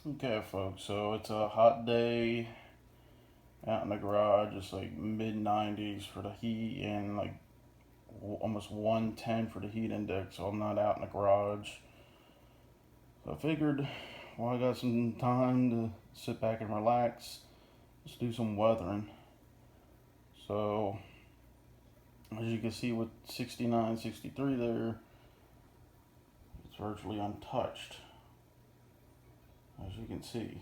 Okay, folks, so it's a hot day out in the garage. It's like mid 90s for the heat and like almost 110 for the heat index, so I'm not out in the garage. So I figured, well, I got some time to sit back and relax. Let's do some weathering. So, as you can see with 69, 63 there, it's virtually untouched, as you can see.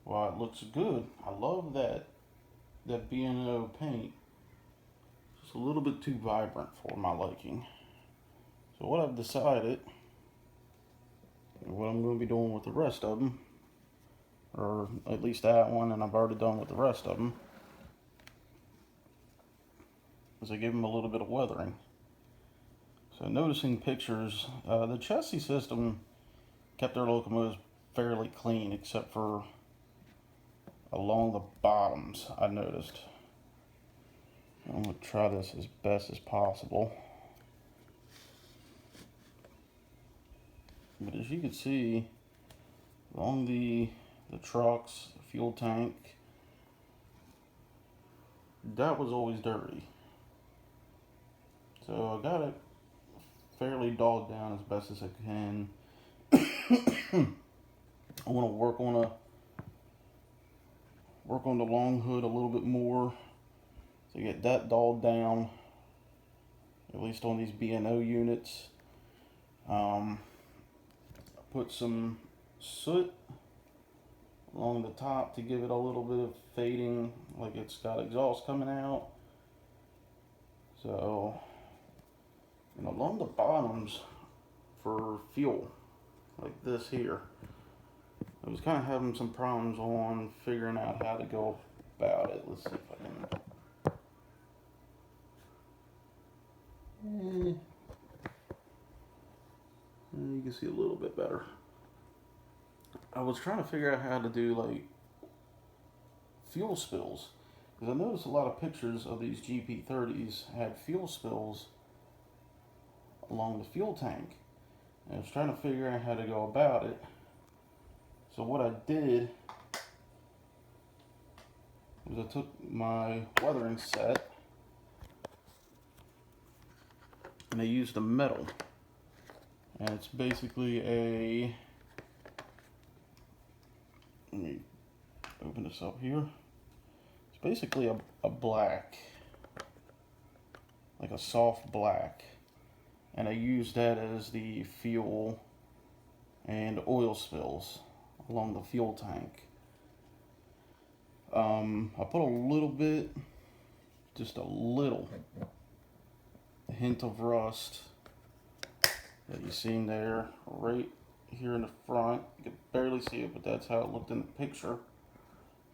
Well, it looks good. I love that B&O paint. Just a little bit too vibrant for my liking. So what I've decided, and what I'm going to be doing with the rest of them, or at least that one, and I've already done with the rest of them, is I give them a little bit of weathering. So noticing pictures, the Chessie system kept their locomotives fairly clean, except for along the bottoms, I noticed. I'm going to try this as best as possible. But as you can see, along the trucks, the fuel tank, that was always dirty. So I got it fairly dogged down as best as I can. I want to work on the long hood a little bit more to get that dogged down, at least on these B&O units. I put some soot along the top to give it a little bit of fading, like it's got exhaust coming out. So, and along the bottoms for fuel, like this here, I was kind of having some problems on figuring out how to go about it. Let's see if I can. You can see a little bit better. I was trying to figure out how to do like fuel spills, because I noticed a lot of pictures of these GP30s had fuel spills along the fuel tank. And I was trying to figure out how to go about it. So what I did was I took my weathering set and I used a metal. And it's basically let me open this up here. It's basically a black, like a soft black. And I used that as the fuel and oil spills along the fuel tank. I put a little bit, just a little hint of rust that you seen there right here in the front. You can barely see it, but that's how it looked in the picture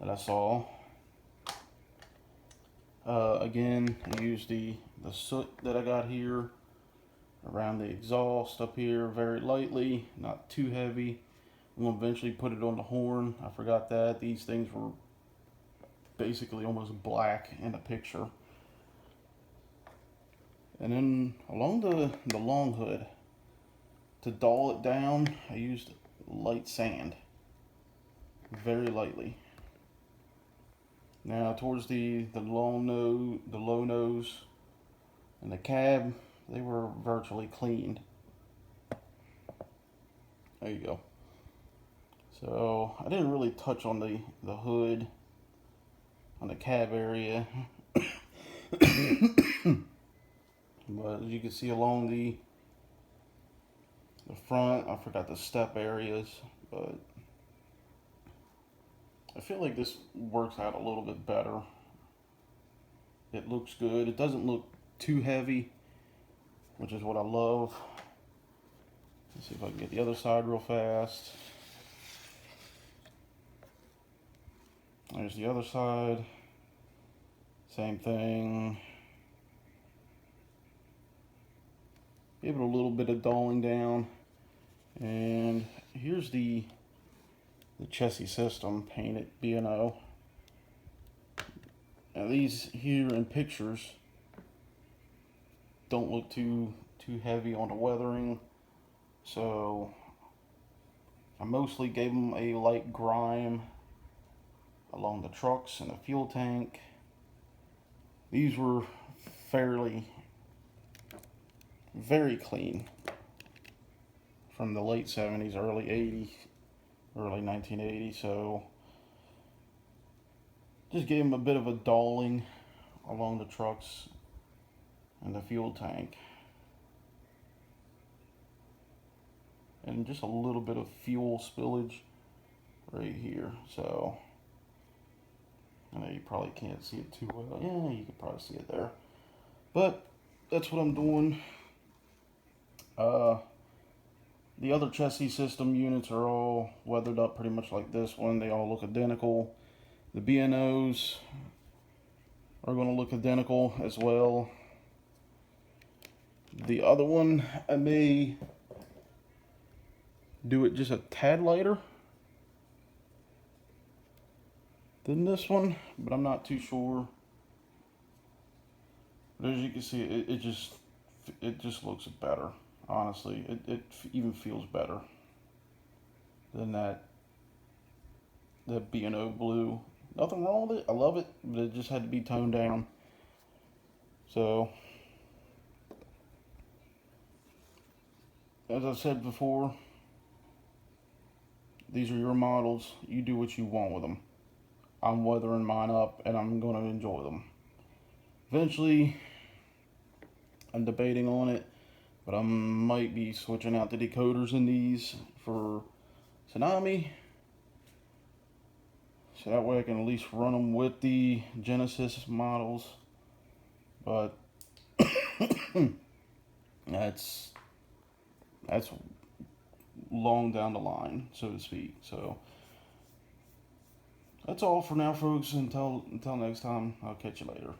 that I saw. Again, I used the soot that I got here around the exhaust up here very lightly, not too heavy. I'm going to eventually put it on the horn. I forgot that. These things were basically almost black in the picture. And then along the long hood, to dull it down, I used light sand, very lightly. Now towards the low nose, and the cab, they were virtually cleaned. There you go. So I didn't really touch on the hood, on the cab area. But as you can see along the front, I forgot the step areas, but I feel like this works out a little bit better. It looks good. It doesn't look too heavy, which is what I love. Let's see if I can get the other side real fast. There's the other side. Same thing. Give it a little bit of dulling down. And here's the Chessie system painted B&O. Now these here in pictures don't look too heavy on the weathering. So I mostly gave them a light grime along the trucks and the fuel tank. These were very clean from the late 70s, early 80s, early 1980. So just gave them a bit of a dulling along the trucks and the fuel tank. And just a little bit of fuel spillage right here. So I know you probably can't see it too well. Yeah, you can probably see it there. But that's what I'm doing. The other chassis system units are all weathered up pretty much like this one. They all look identical. The B&Os are going to look identical as well. The other one, I may do it just a tad lighter than this one, but I'm not too sure. But as you can see, it just looks better. Honestly, it even feels better than the B&O blue. Nothing wrong with it. I love it, but it just had to be toned down. So, as I said before, these are your models. You do what you want with them. I'm weathering mine up, and I'm going to enjoy them. Eventually, I'm debating on it, but I might be switching out the decoders in these for Tsunami. So that way I can at least run them with the Genesis models. But that's long down the line, so to speak. So that's all for now, folks. Until next time, I'll catch you later.